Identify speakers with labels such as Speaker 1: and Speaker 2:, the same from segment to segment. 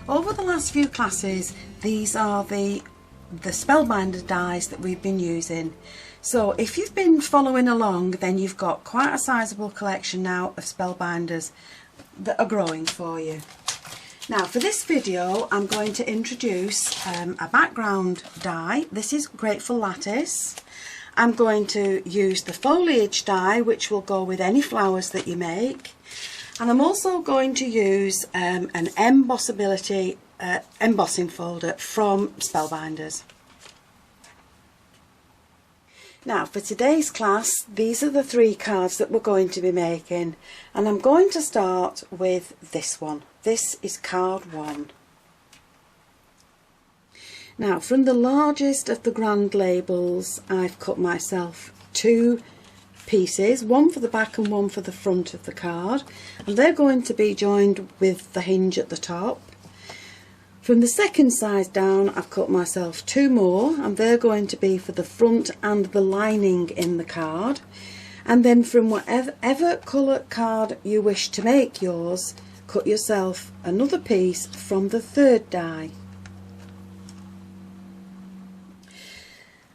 Speaker 1: Over the last few classes, these are the Spellbinder dies that we've been using. So if you've been following along, then you've got quite a sizable collection now of Spellbinders that are growing for you. Now for this video I'm going to introduce a background die. This is Grateful Lattice. I'm going to use the foliage die, which will go with any flowers that you make, and I'm also going to use an embossing folder from Spellbinders. Now for today's class, these are the 3 cards that we're going to be making, and I'm going to start with this one. This is card 1. Now from the largest of the grand labels, I've cut myself 2 pieces, one for the back and one for the front of the card, and they're going to be joined with the hinge at the top. From the second size down, I've cut myself 2 more, and they're going to be for the front and the lining in the card. And then from whatever colour card you wish to make yours, cut yourself another piece from the 3rd die.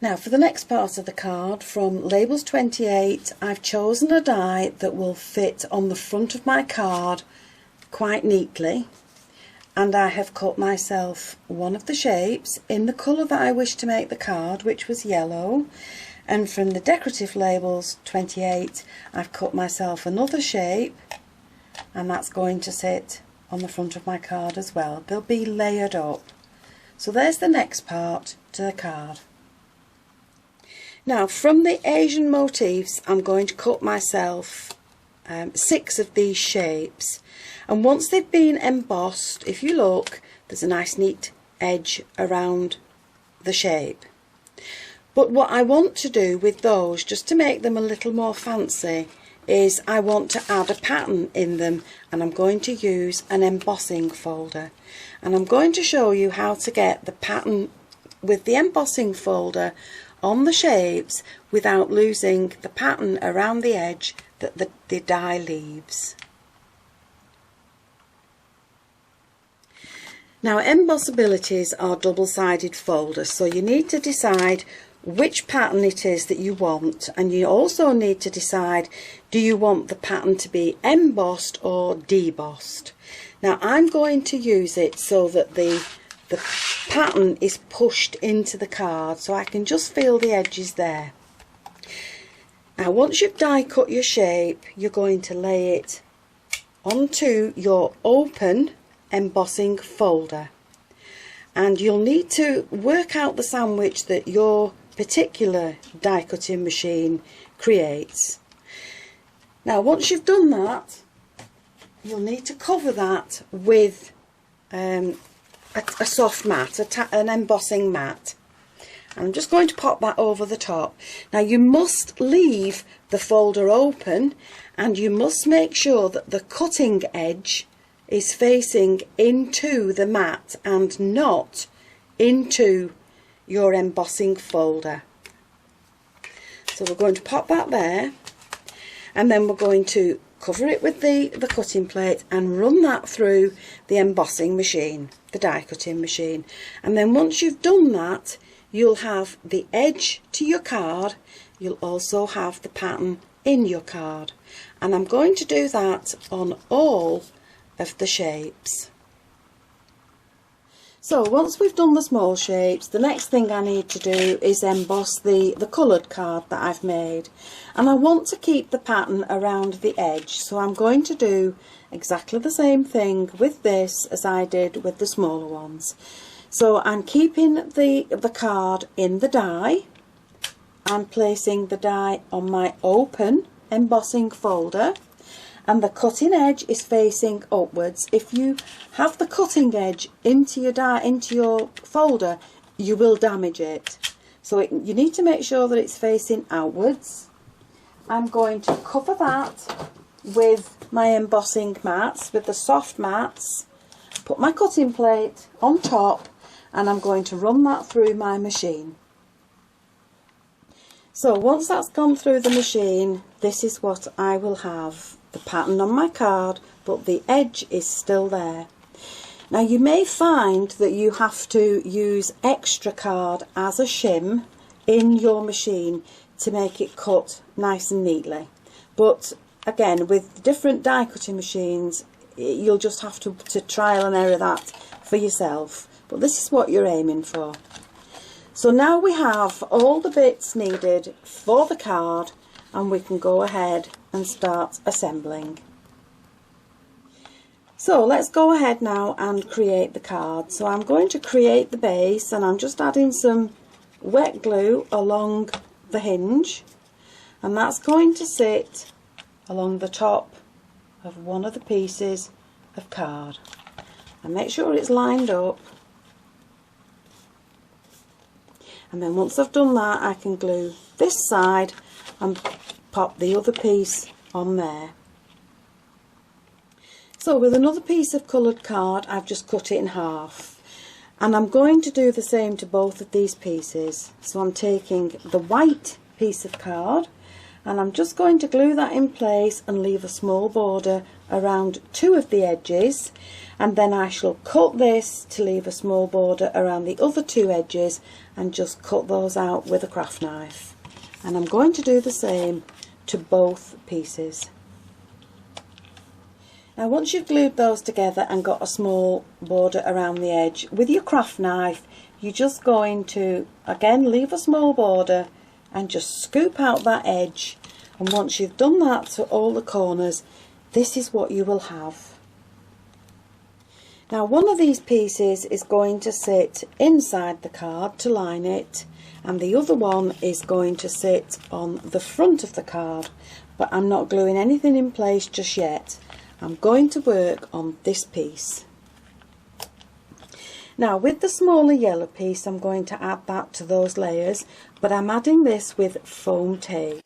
Speaker 1: Now for the next part of the card, from labels 28, I've chosen a die that will fit on the front of my card quite neatly, and I have cut myself one of the shapes in the colour that I wish to make the card, which was yellow. And from the decorative labels 28, I've cut myself another shape, and that's going to sit on the front of my card as well. They'll be layered up. So there's the next part to the card. Now from the Asian motifs, I'm going to cut myself 6 of these shapes, and once they've been embossed, if you look, there's a nice neat edge around the shape. But what I want to do with those, just to make them a little more fancy, is I want to add a pattern in them, and I'm going to use an embossing folder, and I'm going to show you how to get the pattern with the embossing folder on the shapes without losing the pattern around the edge that the die leaves. Now embossabilities are double-sided folders, so you need to decide which pattern it is that you want, and you also need to decide, do you want the pattern to be embossed or debossed. Now I'm going to use it so that the pattern is pushed into the card, so I can just feel the edges there. Now once you've die cut your shape, you're going to lay it onto your open embossing folder, and you'll need to work out the sandwich that your particular die cutting machine creates. Now once you've done that, you'll need to cover that with a soft mat, an embossing mat. I'm just going to pop that over the top. Now you must leave the folder open, and you must make sure that the cutting edge is facing into the mat and not into your embossing folder. So we're going to pop that there, and then we're going to cover it with the cutting plate and run that through the embossing machine, the die cutting machine. And then once you've done that, you'll have the edge to your card, you'll also have the pattern in your card, and I'm going to do that on all of the shapes. So once we've done the small shapes, the next thing I need to do is emboss the coloured card that I've made, and I want to keep the pattern around the edge, so I'm going to do exactly the same thing with this as I did with the smaller ones. So I'm keeping the card in the die, I'm placing the die on my open embossing folder, and the cutting edge is facing upwards. If you have the cutting edge into your folder, you will damage it. So you need to make sure that it's facing outwards. I'm going to cover that with my embossing mats, with the soft mats, put my cutting plate on top, and I'm going to run that through my machine. So once that's gone through the machine, this is what I will have. The pattern on my card, but the edge is still there. Now you may find that you have to use extra card as a shim in your machine to make it cut nice and neatly, but again, with different die cutting machines you'll just have to trial and error that for yourself, but this is what you're aiming for. So now we have all the bits needed for the card, and we can go ahead and start assembling. So let's go ahead now and create the card. So I'm going to create the base, and I'm just adding some wet glue along the hinge, and that's going to sit along the top of one of the pieces of card, and make sure it's lined up. And then once I've done that, I can glue this side and pop the other piece on there. So with another piece of coloured card, I've just cut it in half, and I'm going to do the same to both of these pieces. So I'm taking the white piece of card, and I'm just going to glue that in place and leave a small border around two of the edges, and then I shall cut this to leave a small border around the other two edges and just cut those out with a craft knife. And I'm going to do the same to both pieces. Now once you've glued those together and got a small border around the edge, with your craft knife you're just going to again leave a small border and just scoop out that edge, and once you've done that to all the corners, this is what you will have. Now one of these pieces is going to sit inside the card to line it, and the other one is going to sit on the front of the card, but I'm not gluing anything in place just yet. I'm going to work on this piece. Now with the smaller yellow piece, I'm going to add that to those layers, but I'm adding this with foam tape.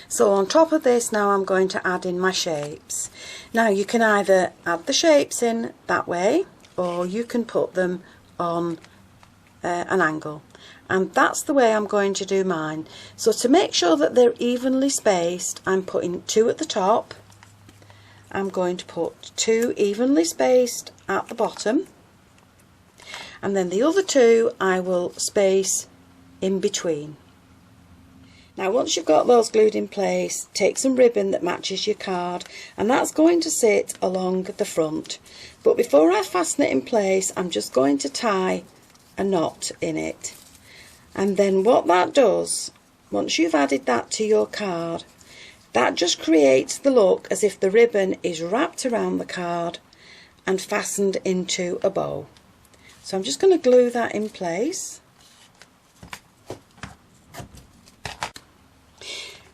Speaker 1: So on top of this now I'm going to add in my shapes. Now you can either add the shapes in that way, or you can put them on an angle, and that's the way I'm going to do mine. So to make sure that they're evenly spaced, I'm putting two at the top. I'm going to put two evenly spaced at the bottom, and then the other two I will space in between. Now once you've got those glued in place, take some ribbon that matches your card, and that's going to sit along the front. But before I fasten it in place, I'm just going to tie a knot in it. And then what that does, once you've added that to your card, that just creates the look as if the ribbon is wrapped around the card and fastened into a bow. So I'm just going to glue that in place.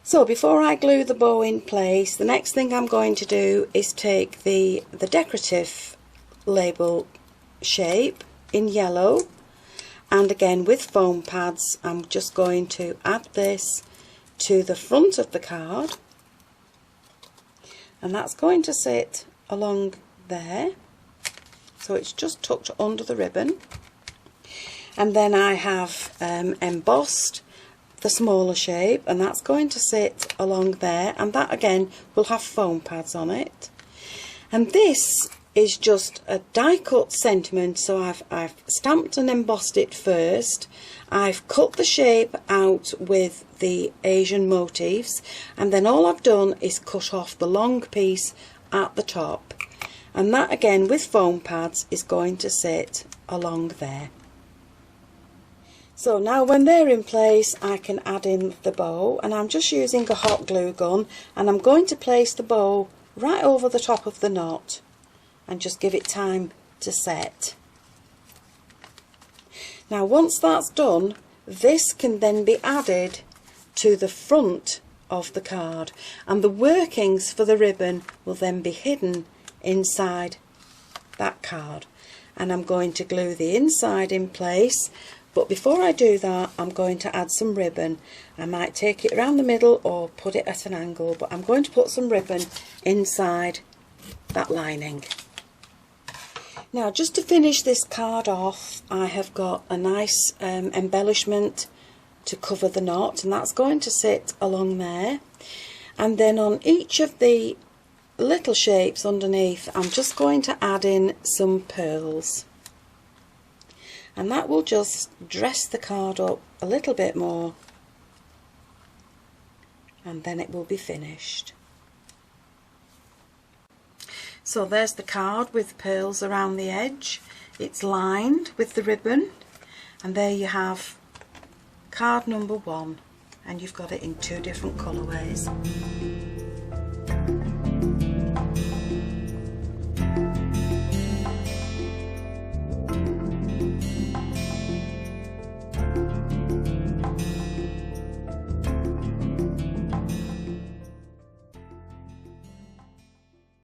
Speaker 1: So before I glue the bow in place, the next thing I'm going to do is take the decorative label shape in yellow, and again with foam pads I'm just going to add this to the front of the card, and that's going to sit along there, so it's just tucked under the ribbon. And then I have embossed the smaller shape, and that's going to sit along there, and that again will have foam pads on it. And this is just a die cut sentiment, so I've stamped and embossed it first. I've cut the shape out with the Asian motifs, and then all I've done is cut off the long piece at the top, and that again with foam pads is going to sit along there. So now when they're in place, I can add in the bow, and I'm just using a hot glue gun, and I'm going to place the bow right over the top of the knot and just give it time to set. Now once that's done, this can then be added to the front of the card, and the workings for the ribbon will then be hidden inside that card. And I'm going to glue the inside in place, but before I do that I'm going to add some ribbon. I might take it around the middle or put it at an angle, but I'm going to put some ribbon inside that lining. Now just to finish this card off, I have got a nice embellishment to cover the knot, and that's going to sit along there. And then on each of the little shapes underneath, I'm just going to add in some pearls, and that will just dress the card up a little bit more, and then it will be finished. So there's the card with pearls around the edge. It's lined with the ribbon, and there you have card number 1, and you've got it in 2 different colourways.